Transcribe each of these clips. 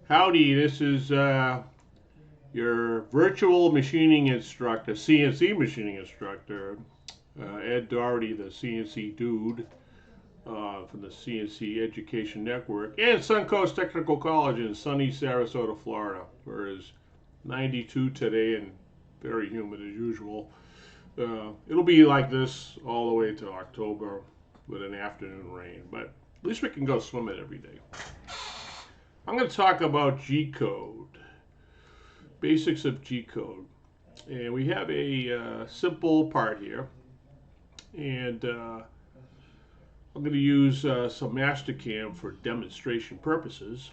Howdy, this is your virtual machining instructor, CNC machining instructor, Ed Doherty, the CNC dude from the CNC Education Network, and Suncoast Technical College in sunny Sarasota, Florida, where it's 92 today and very humid as usual. It'll be like this all the way to October with an afternoon rain, but at least we can go swim it every day. I'm going to talk about G-code, basics of G-code. And we have a simple part here. And I'm going to use some Mastercam for demonstration purposes.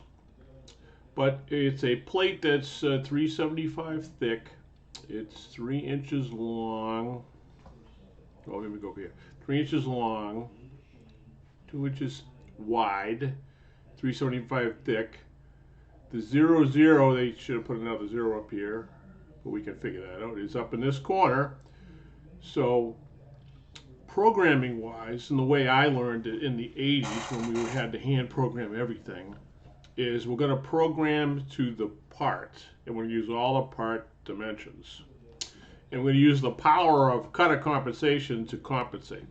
But it's a plate that's 375 thick. It's 3 inches long. Oh, let me go here. 3 inches long, 2 inches wide, 375 thick. The 00, they should have put another 0 up here, but we can figure that out, is up in this corner. So programming wise, and the way I learned it in the 80s when we had to hand program everything, is we're going to program to the part, and we're going to use all the part dimensions. And we're going to use the power of cutter compensation to compensate.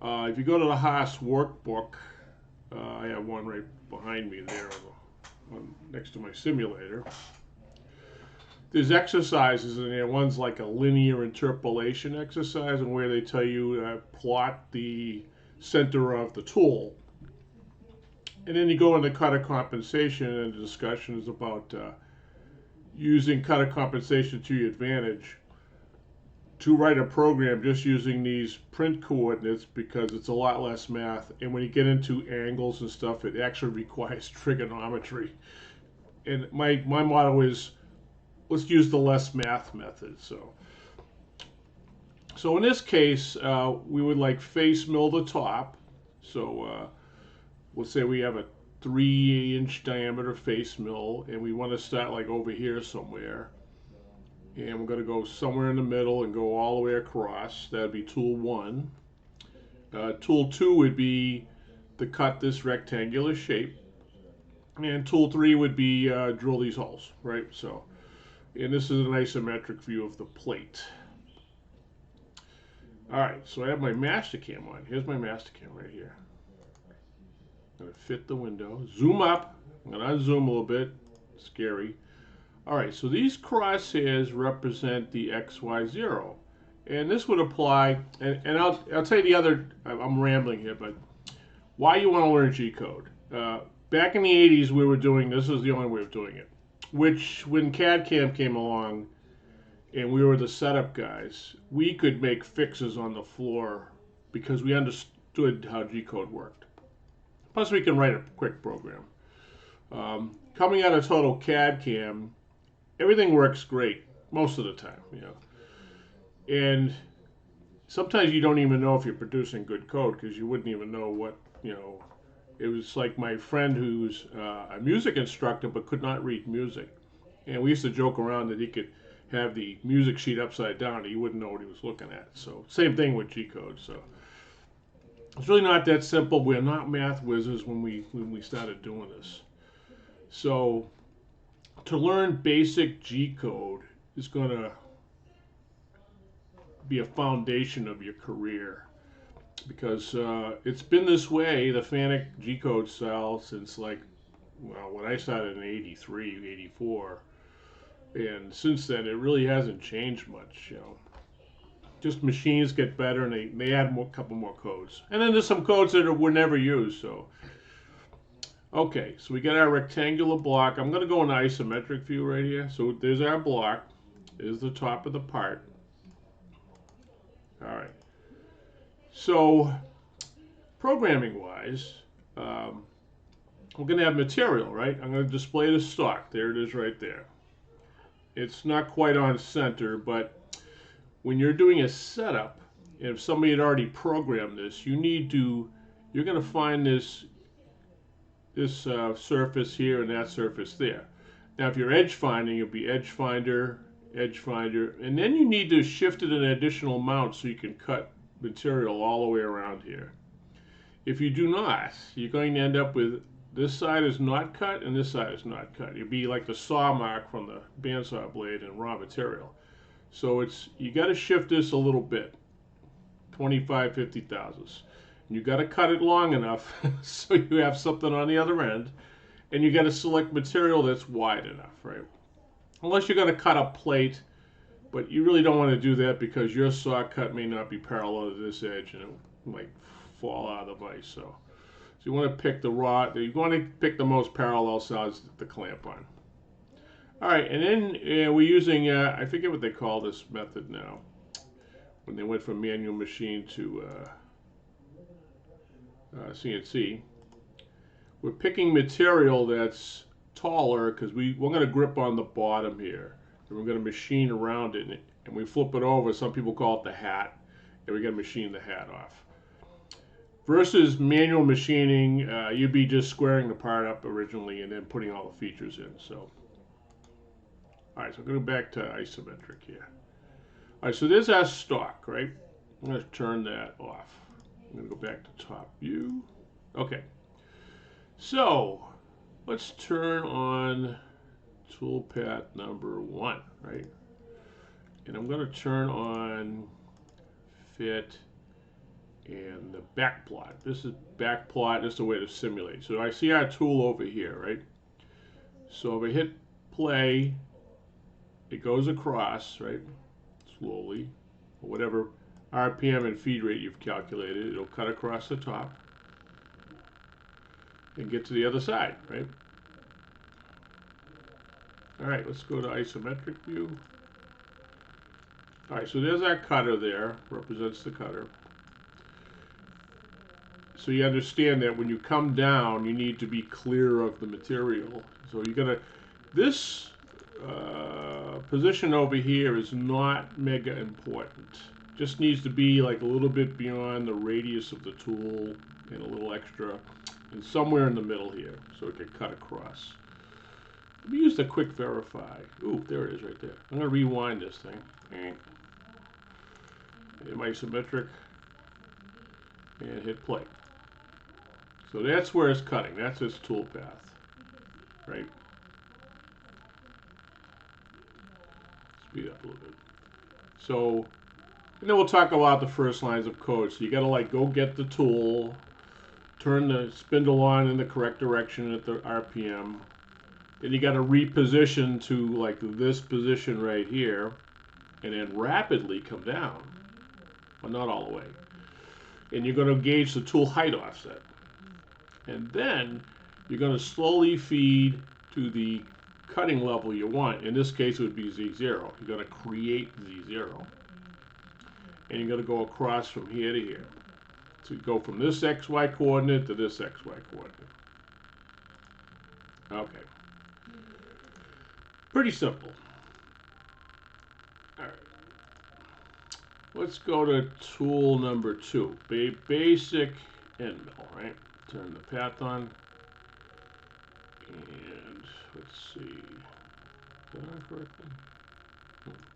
If you go to the Haas workbook, I have one right behind me there next to my simulator. There's exercises in there. One's like a linear interpolation exercise, and where they tell you plot the center of the tool. And then you go into cutter compensation, and the discussion is about using cutter compensation to your advantage to write a program just using these print coordinates, because it's a lot less math. And when you get into angles and stuff, it actually requires trigonometry. And my motto is, let's use the less math method. So in this case, we would like face mill the top. So let's say we have a 3-inch diameter face mill, and we want to start like over here somewhere. And we're going to go somewhere in the middle and go all the way across. That would be tool 1. Tool 2 would be to cut this rectangular shape. And tool 3 would be drill these holes, right? So, and this is an isometric view of the plate. All right, so I have my Mastercam on. Here's my Mastercam right here. I'm going to fit the window. Zoom up. I'm going to unzoom a little bit. Scary. All right, so these crosshairs represent the XY0. And this would apply, and I'll tell you the other, I'm rambling here, but why you want to learn G-code. Back in the 80s, we were doing, this was the only way of doing it, which when CAD-CAM came along and we were the setup guys, we could make fixes on the floor because we understood how G-code worked. Plus, we can write a quick program. Coming out of total CAD-CAM, everything works great most of the time, you know. And sometimes you don't even know if you're producing good code because you wouldn't even know what, you know. It was like my friend who's a music instructor but could not read music. And we used to joke around that he could have the music sheet upside down and he wouldn't know what he was looking at. So same thing with G-code. So it's really not that simple. We're not math whizzes when we started doing this. So to learn basic G-code is going to be a foundation of your career, because it's been this way, the FANUC G-code style, since like, well, when I started in 83, 84, and since then it really hasn't changed much, you know. Just machines get better and they add a couple more codes. And then there's some codes that were never used, so. Okay, so we got our rectangular block. I'm going to go in the isometric view right here. So there's our block. There's the top of the part. All right. So programming-wise, we're going to have material, right? I'm going to display the stock. There it is right there. It's not quite on center, but when you're doing a setup, if somebody had already programmed this, you're going to find this surface here and that surface there. Now, if you're edge finding, it'll be edge finder, and then you need to shift it an additional amount so you can cut material all the way around here. If you do not, you're going to end up with This side is not cut and this side is not cut. It'd be like the saw mark from the bandsaw blade in raw material. So you got to shift this a little bit, 25, 50 thousandths. And you got to cut it long enough so you have something on the other end. And you got to select material that's wide enough, right? Unless you're going to cut a plate, but you really don't want to do that because your saw cut may not be parallel to this edge and it might fall out of the vise. So you want to pick you want to pick the most parallel sides to clamp on. All right, and then we're using, I forget what they call this method now, when they went from manual machine to CNC. We're picking material that's taller because we're going to grip on the bottom here. And we're going to machine around it, and we flip it over. Some people call it the hat, and we're going to machine the hat off. Versus manual machining, you'd be just squaring the part up originally and then putting all the features in. So, all right, so I'm going to go back to isometric here. All right, so there's our stock, right? I'm going to turn that off. I'm going to go back to top view. Okay. So, let's turn on toolpath number 1, right? And I'm going to turn on fit and the back plot. This is back plot. This is a way to simulate. So I see our tool over here, right? So if I hit play, it goes across, right? Slowly, or whatever RPM and feed rate you've calculated. It'll cut across the top and get to the other side, right? All right, let's go to isometric view. All right, so there's our cutter there, represents the cutter. So you understand that when you come down, you need to be clear of the material. So you're gonna, this position over here is not mega important. Just needs to be like a little bit beyond the radius of the tool and a little extra, and somewhere in the middle here, so it can cut across. Let me use the quick verify. Ooh, there it is right there. I'm gonna rewind this thing. Hit my isometric and hit play. So that's where it's cutting. That's its tool path, right? Speed up a little bit. So, and then we'll talk about the first lines of code. So you gotta like go get the tool, turn the spindle on in the correct direction at the RPM. Then you gotta reposition to like this position right here, and then rapidly come down, but not all the way. And you're gonna gauge the tool height offset. And then you're going to slowly feed to the cutting level you want. In this case, it would be Z0. You're going to create Z0. And you're going to go across from here to here. So you go from this XY coordinate to this XY coordinate. Okay. Pretty simple. All right. Let's go to tool number 2. Basic end mill, right? Turn the path on, and let's see, is that on correctly?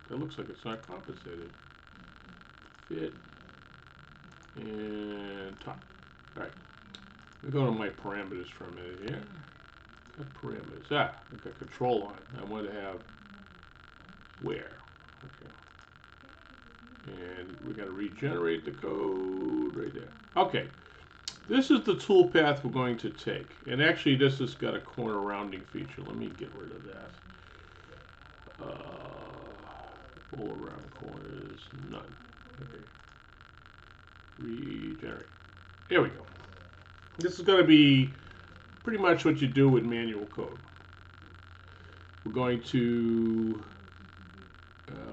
That looks like it's not compensated. Fit, and top. All right, let me go to my parameters for a minute here. What parameters? I got control on. I want to have where. Okay. And we got to regenerate the code right there. Okay. This is the tool path we're going to take. And actually this has got a corner rounding feature. Let me get rid of that. All around corners, none. Okay. Regenerate. There we go. This is going to be pretty much what you do with manual code. We're going to,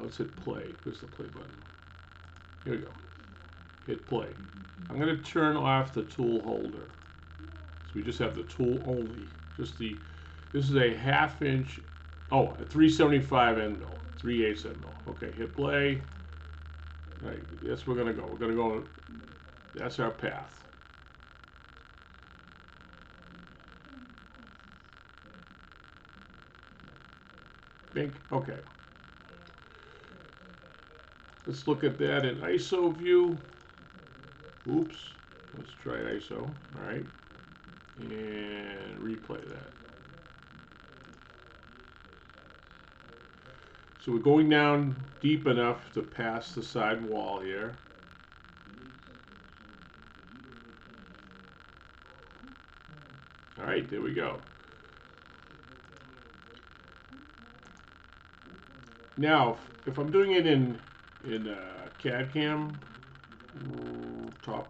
let's hit play. Where's the play button? Here we go. Hit play. I'm going to turn off the tool holder. So we just have the tool only. This is a 1/2 inch, a 375 end mill, 3/8 end mill. Okay, hit play. All right, that's where we're going to go. We're going to go, that's our path. Bink, okay. Let's look at that in ISO view. Oops, let's try ISO, all right. and replay that. So we're going down deep enough to pass the side wall here. All right, there we go. Now, if I'm doing it in CAD CAM, top.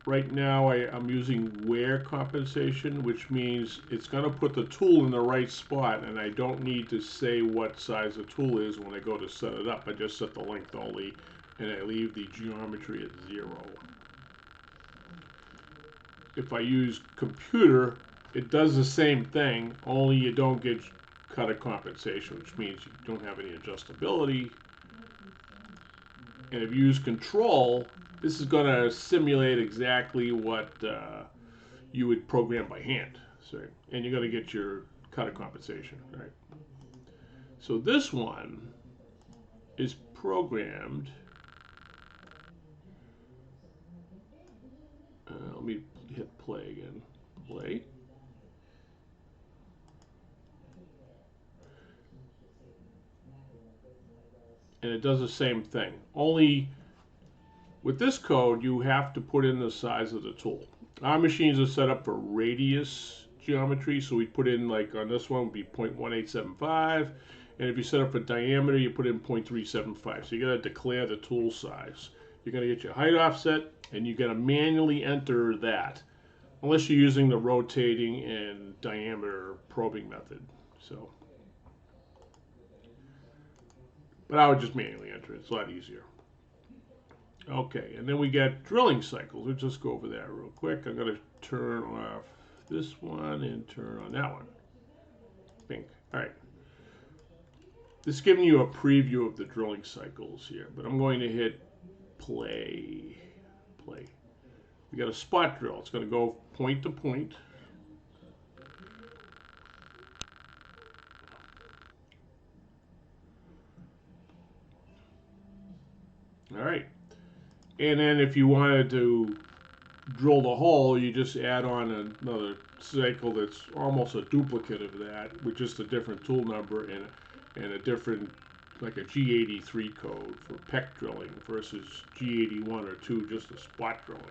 Right now I'm using wear compensation, which means it's going to put the tool in the right spot, and I don't need to say what size the tool is when I go to set it up. I just set the length only, and I leave the geometry at 0. If I use computer, it does the same thing, only you don't get cutter compensation, which means you don't have any adjustability. And if you use control, this is going to simulate exactly what you would program by hand. So, and you're going to get your cutter compensation, right? So this one is programmed. Let me hit play again. Play. And it does the same thing. Only with this code, you have to put in the size of the tool. Our machines are set up for radius geometry, so we put in, like on this one, would be 0.1875. And if you set up for diameter, you put in 0.375. So you got to declare the tool size. You're going to get your height offset, and you got to manually enter that, unless you're using the rotating and diameter probing method. So, but I would just manually enter it. It's a lot easier. Okay, and then we get drilling cycles. We'll just go over that real quick. I'm going to turn off this one and turn on that one. Pink. All right. This is giving you a preview of the drilling cycles here, but I'm going to hit play. Play. We got a spot drill. It's going to go point to point. All right. And then if you wanted to drill the hole, you just add on another cycle that's almost a duplicate of that with just a different tool number and a different, like a G83 code for peck drilling versus G81 or 2, just a spot drilling.